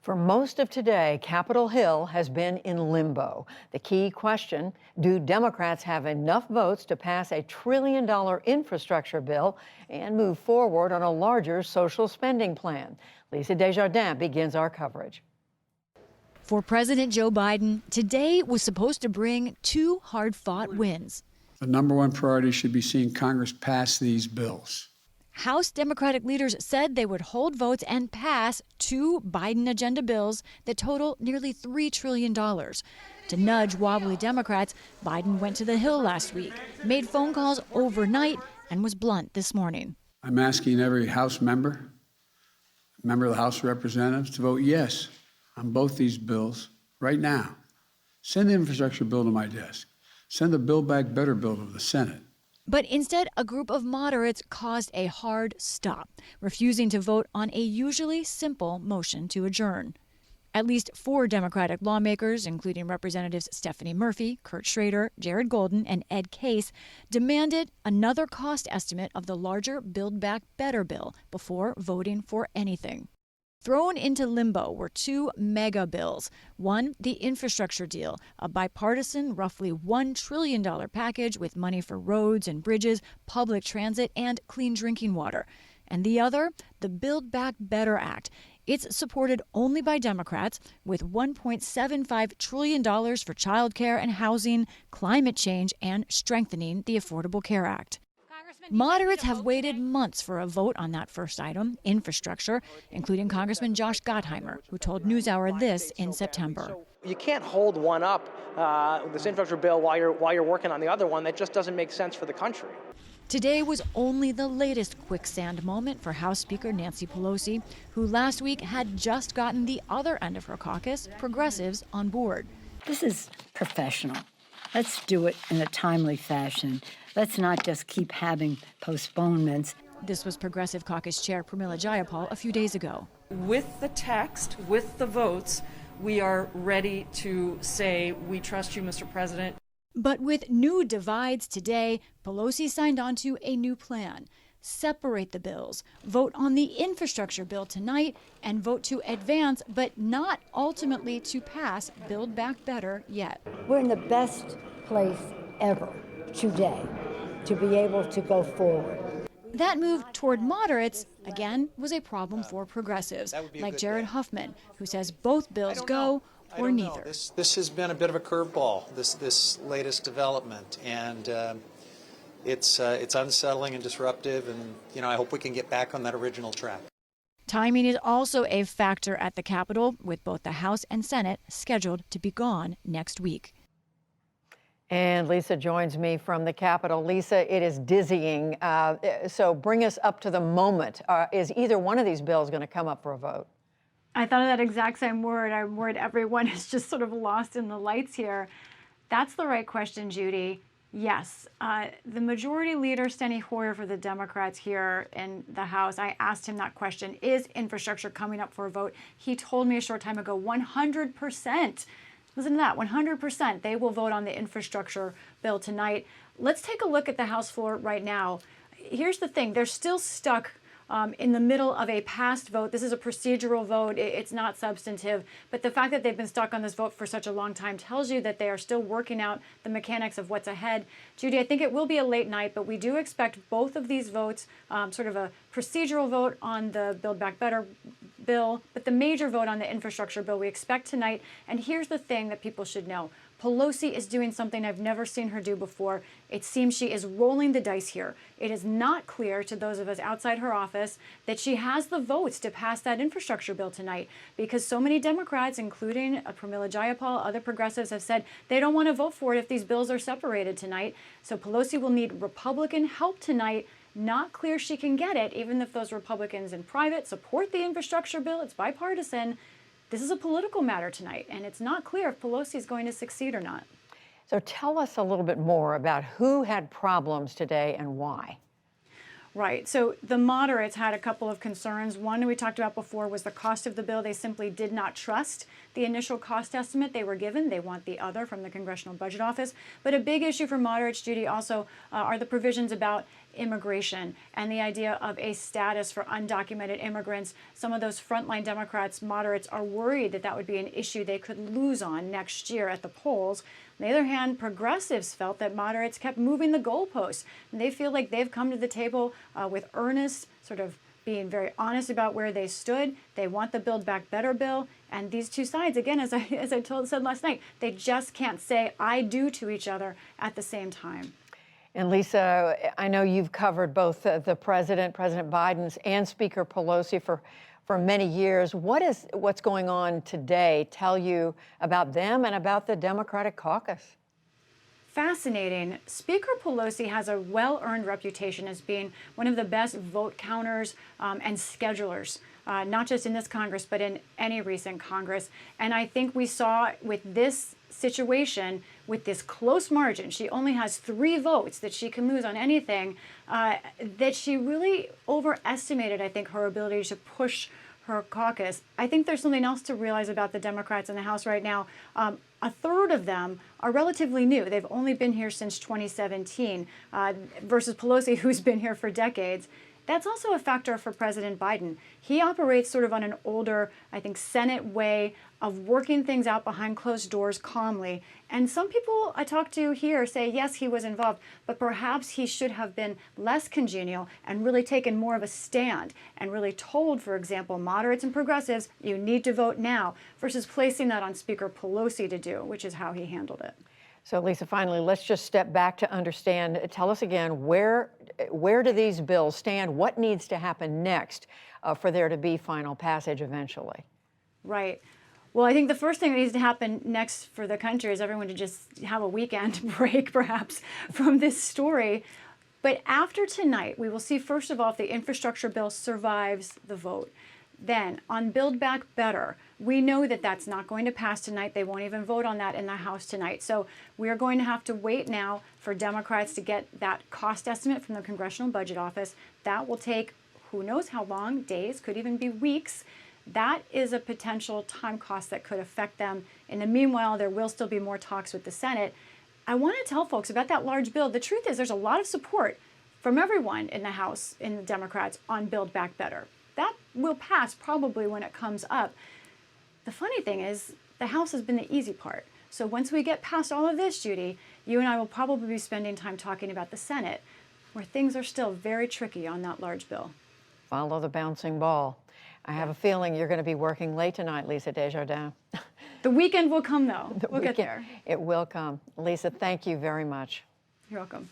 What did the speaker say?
For most of today, Capitol Hill has been in limbo. The key question, do Democrats have enough votes to pass a $1 trillion infrastructure bill and move forward on a larger social spending plan? Lisa Desjardins begins our coverage. For President Joe Biden, today was supposed to bring two hard-fought wins. The number one priority should be seeing Congress pass these bills. House Democratic leaders said they would hold votes and pass two Biden agenda bills that total nearly $3 trillion. To nudge wobbly Democrats, Biden went to the Hill last week, made phone calls overnight, and was blunt this morning. I'm asking every House member of the House of Representatives to vote yes on both these bills right now. Send the infrastructure bill to my desk. Send the Build Back Better bill to the Senate. But instead, a group of moderates caused a hard stop, refusing to vote on a usually simple motion to adjourn. At least four Democratic lawmakers, including Representatives Stephanie Murphy, Kurt Schrader, Jared Golden, and Ed Case, demanded another cost estimate of the larger Build Back Better bill before voting for anything. Thrown into limbo were two mega bills. One, the infrastructure deal, a bipartisan, roughly $1 trillion package with money for roads and bridges, public transit, and clean drinking water. And the other, the Build Back Better Act. It's supported only by Democrats, with $1.75 trillion for childcare and housing, climate change, and strengthening the Affordable Care Act. Moderates have waited months for a vote on that first item, infrastructure, including Congressman Josh Gottheimer, who told NewsHour this in September. You can't hold one up, this infrastructure bill, while you're working on the other one. That just doesn't make sense for the country. Today was only the latest quicksand moment for House Speaker Nancy Pelosi, who last week had just gotten the other end of her caucus, progressives, on board. This is professional. Let's do it in a timely fashion. Let's not just keep having postponements. This was Progressive Caucus Chair Pramila Jayapal a few days ago. With the text, with the votes, we are ready to say, we trust you, Mr. President. But with new divides today, Pelosi signed on to a new plan. Separate the bills, vote on the infrastructure bill tonight, and vote to advance, but not ultimately to pass Build Back Better yet. We're in the best place ever today to be able to go forward. That move toward moderates, again, was a problem for progressives, like Jared Huffman, who says both bills go or neither. This has been a bit of a curveball, this latest development, and it's unsettling and disruptive, and I hope we can get back on that original track. Timing is also a factor at the Capitol, with both the House and Senate scheduled to be gone next week. And Lisa joins me from the Capitol. Lisa, it is dizzying. So bring us up to the moment. Is either one of these bills going to come up for a vote? I thought of that exact same word. I'm worried everyone is just sort of lost in the lights here. That's the right question, Judy. Yes. The majority leader, Steny Hoyer, for the Democrats here in the House, I asked him that question, is infrastructure coming up for a vote? He told me a short time ago, 100%. Listen to that, 100%. They will vote on the infrastructure bill tonight. Let's take a look at the House floor right now. Here's the thing. They're still stuck in the middle of a past vote. This is a procedural vote. It's not substantive. But the fact that they've been stuck on this vote for such a long time tells you that they are still working out the mechanics of what's ahead. Judy, I think it will be a late night, but we do expect both of these votes, sort of a procedural vote on the Build Back Better bill, but the major vote on the infrastructure bill we expect tonight. And here's the thing that people should know. Pelosi is doing something I've never seen her do before. It seems she is rolling the dice here. It is not clear to those of us outside her office that she has the votes to pass that infrastructure bill tonight, because so many Democrats, including Pramila Jayapal, other progressives, have said they don't want to vote for it if these bills are separated tonight. So Pelosi will need Republican help tonight. Not clear she can get it, even if those Republicans in private support the infrastructure bill. It's bipartisan. This is a political matter tonight, and it's not clear if Pelosi is going to succeed or not. So tell us a little bit more about who had problems today and why. Right. So the moderates had a couple of concerns. One we talked about before was the cost of the bill. They simply did not trust the initial cost estimate they were given. They want the other from the Congressional Budget Office. But a big issue for moderates, Judy, also are the provisions about immigration and the idea of a status for undocumented immigrants. Some of those frontline Democrats, moderates, are worried that that would be an issue they could lose on next year at the polls. On the other hand, progressives felt that moderates kept moving the goalposts. And they feel like they've come to the table with earnest, sort of being very honest about where they stood. They want the Build Back Better bill. And these two sides, again, as I said last night, they just can't say I do to each other at the same time. And Lisa, I know you've covered both the President Biden's, and Speaker Pelosi for many years. What's going on today tell you about them and about the Democratic caucus? Fascinating. Speaker Pelosi has a well-earned reputation as being one of the best vote counters and schedulers, not just in this Congress, but in any recent Congress. And I think we saw with this situation, with this close margin, she only has 3 votes that she can lose on anything, that she really overestimated, I think, her ability to push her caucus. I think there's something else to realize about the Democrats in the House right now. A third of them are relatively new. They've only been here since 2017, versus Pelosi, who's been here for decades. That's also a factor for President Biden. He operates sort of on an older, I think, Senate way of working things out behind closed doors calmly. And some people I talk to here say, yes, he was involved, but perhaps he should have been less congenial and really taken more of a stand and really told, for example, moderates and progressives, you need to vote now, versus placing that on Speaker Pelosi to do, which is how he handled it. So, Lisa, finally, let's just step back to understand. Tell us again, where do these bills stand? What needs to happen next for there to be final passage eventually? Right. Well, I think the first thing that needs to happen next for the country is everyone to just have a weekend break, perhaps, from this story. But after tonight, we will see, first of all, if the infrastructure bill survives the vote. Then, on Build Back Better, we know that that's not going to pass tonight. They won't even vote on that in the House tonight. So we are going to have to wait now for Democrats to get that cost estimate from the Congressional Budget Office. That will take who knows how long, days, could even be weeks. That is a potential time cost that could affect them. In the meanwhile, there will still be more talks with the Senate. I want to tell folks about that large bill. The truth is there's a lot of support from everyone in the House, in the Democrats, on Build Back Better. That will pass probably when it comes up. The funny thing is the House has been the easy part. So once we get past all of this, Judy, you and I will probably be spending time talking about the Senate, where things are still very tricky on that large bill. Follow the bouncing ball. I have a feeling you're going to be working late tonight, Lisa Desjardins. The weekend will come, though. We'll get there. It will come. Lisa, thank you very much. You're welcome.